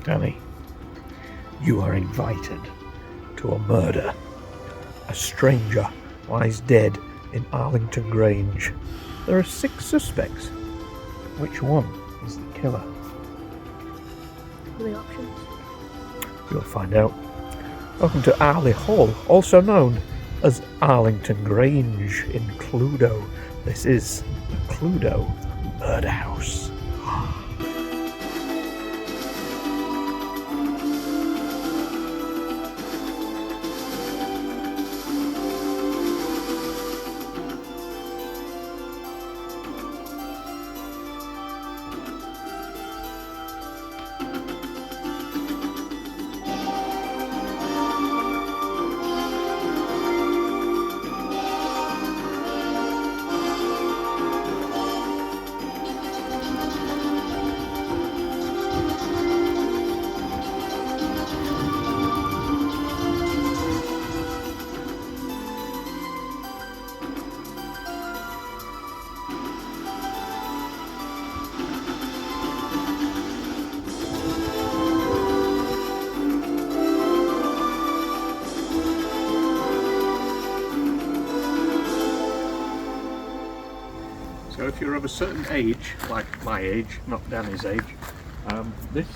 Danny, you are invited to a murder. A stranger lies dead in Arlington Grange. There are 6 suspects. Which one is the killer? What are the options? You'll find out. Welcome to Arley Hall, also known as Arlington Grange in Cluedo. This is the Cluedo Murder House. So if you're of a certain age, like my age, not Danny's age, this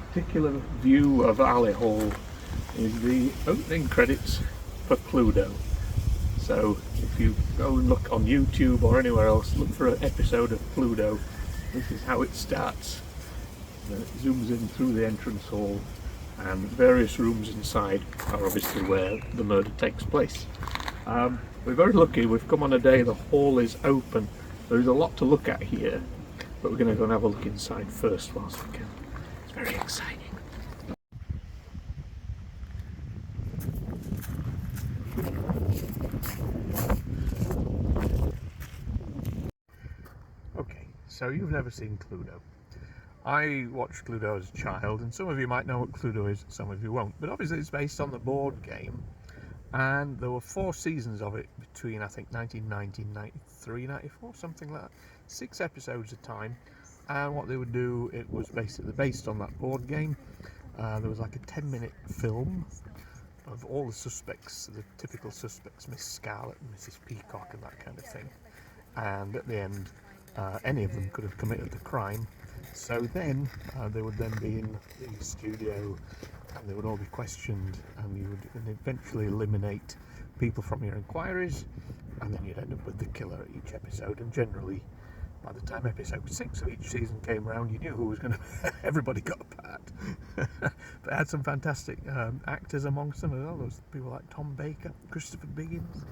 particular view of Arley Hall is the opening credits for Cluedo. So if you go and look on YouTube or anywhere else, look for an episode of Cluedo, this is how it starts. Then it zooms in through the entrance hall, and various rooms inside are obviously where the murder takes place. We're very lucky, we've come on a day the hall is open. There's a lot to look at here, but we're going to go and have a look inside first whilst we can. It's very exciting. Okay, so you've never seen Cluedo. I watched Cluedo as a child, and some of you might know what Cluedo is, some of you won't. But obviously it's based on the board game. And there were 4 seasons of it between, I think, 1990, 93, 94, something like that. 6 episodes a time. And what they would do, it was basically based on that board game. There was like a 10-minute film of all the suspects, the typical suspects, Miss Scarlet and Mrs. Peacock and that kind of thing. And at the end, any of them could have committed the crime. So then, they would then be in the studio, and they would all be questioned, and you would eventually eliminate people from your inquiries, and then you'd end up with the killer at each episode. And generally, by the time episode 6 of each season came around, you knew who was going to. Everybody got a part. But it had some fantastic actors amongst them as well. There was people like Tom Baker, Christopher Biggins,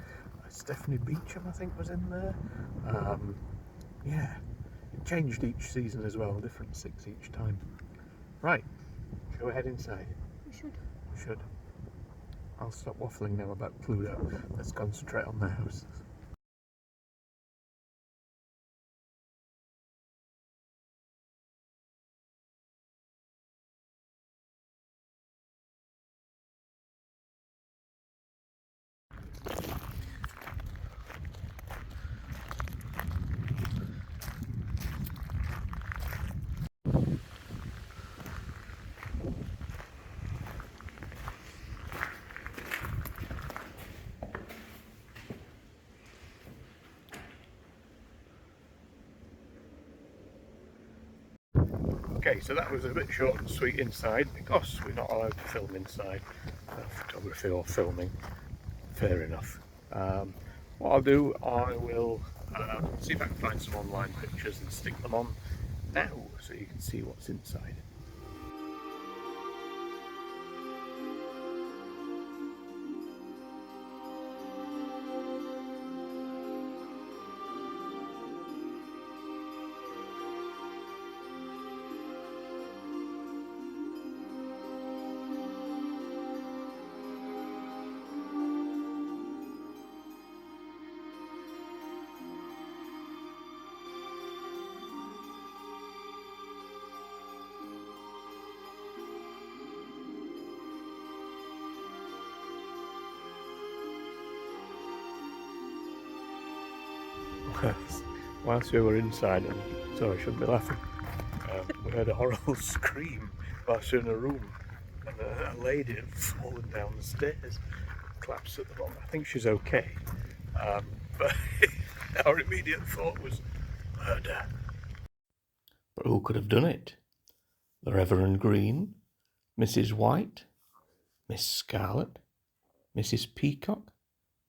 Stephanie Beacham, I think, was in there. Yeah, it changed each season as well, different 6 each time. Right, shall we head inside? We should. I'll stop waffling now about Cluedo. Let's concentrate on the house. Okay, so that was a bit short and sweet inside because we're not allowed to film inside. Photography or filming, fair enough. What I'll do, I will see if I can find some online pictures and stick them on now so you can see what's inside. whilst we were inside, and so I shouldn't be laughing, we heard a horrible scream whilst in a room, and a lady had fallen down the stairs, collapsed at the bottom. I think she's okay, but our immediate thought was murder. But who could have done it? The Reverend Green, Mrs. White, Miss Scarlet, Mrs. Peacock,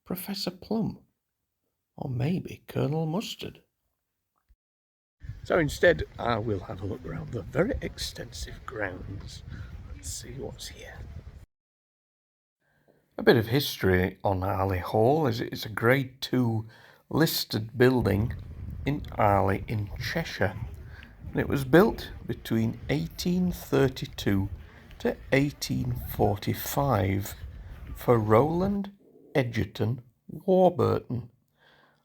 Professor Plum, or maybe Colonel Mustard. So instead, I will have a look around the very extensive grounds and see what's here. A bit of history on Arley Hall, as it's a Grade 2 listed building in Arley in Cheshire. And it was built between 1832 to 1845 for Rowland Edgerton Warburton,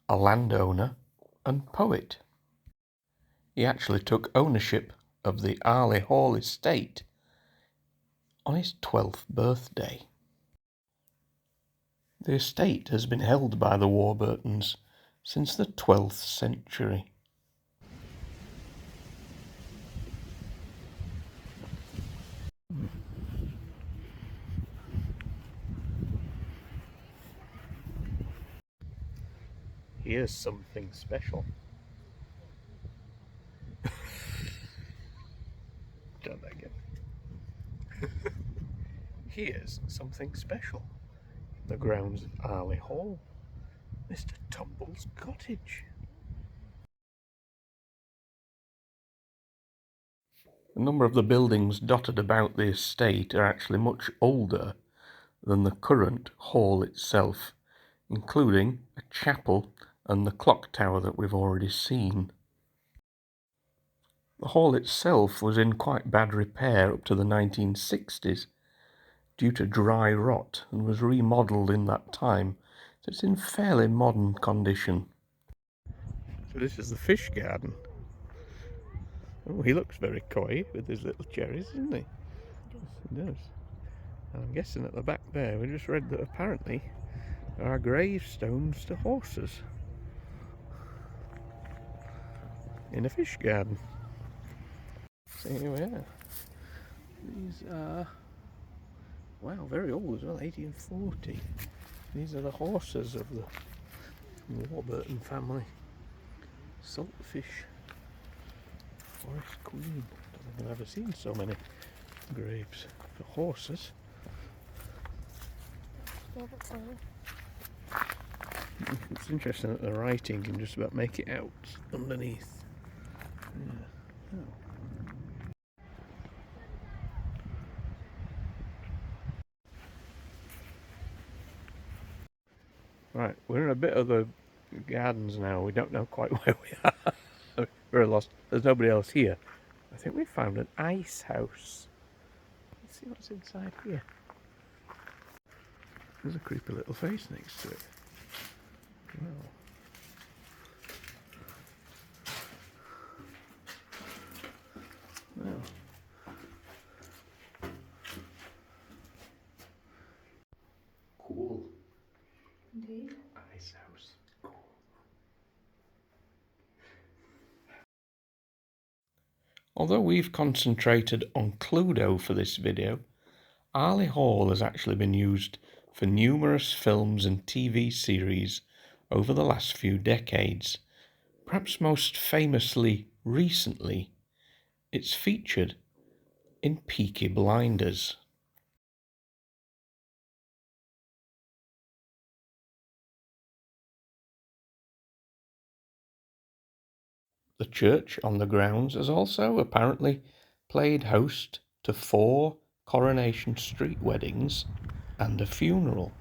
a landowner and poet. He actually took ownership of the Arley Hall estate on his 12th birthday. The estate has been held by the Warburtons since the 12th century. Here's something special. Done that again. Here's something special. The grounds of Arley Hall. Mr. Tumble's cottage. A number of the buildings dotted about the estate are actually much older than the current hall itself, including a chapel and the clock tower that we've already seen. The hall itself was in quite bad repair up to the 1960s due to dry rot and was remodelled in that time, so it's in fairly modern condition. So this is the fish garden. Oh, he looks very coy with his little cherries, doesn't he? He does. And I'm guessing at the back there, we just read that apparently there are gravestones to horses in a fish garden. So here we are. These are, wow, very old as well, 1840. These are the horses of the Warburton family. Saltfish. Forest Queen. I don't think I've ever seen so many graves for horses. Yeah, that's fine. It's interesting that the writing can just about make it out underneath. Yeah. Oh. Right, we're in a bit of the gardens now. We don't know quite where we are. We're lost. There's nobody else here. I think we found an ice house. Let's see what's inside here. There's a creepy little face next to it. Wow. Wow. Cool. Indeed. Ice house. Cool. Although we've concentrated on Cluedo for this video, Arley Hall has actually been used for numerous films and TV series over the last few decades. Perhaps most famously recently, it's featured in Peaky Blinders. The church on the grounds has also apparently played host to 4 Coronation Street weddings and a funeral.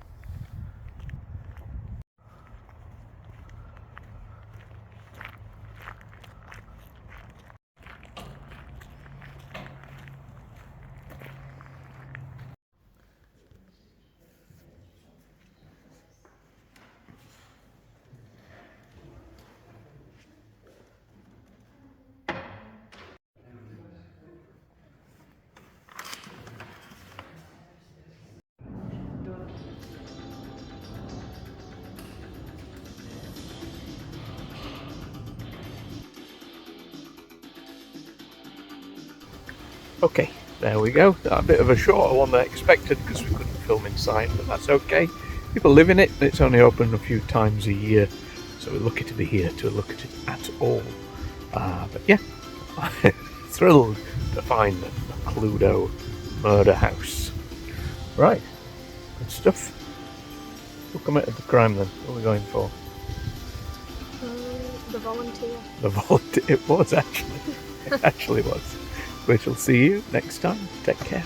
Okay, there we go. A bit of a shorter one than I expected because we couldn't film inside, but that's okay. People live in it, and it's only open a few times a year, so we're lucky to be here to look at it at all. But yeah, I'm thrilled to find the Cluedo murder house. Right, good stuff. We'll come out of the crime then. What are we going for? The volunteer. The volunteer. It was actually. It actually was. We shall see you next time. Take care.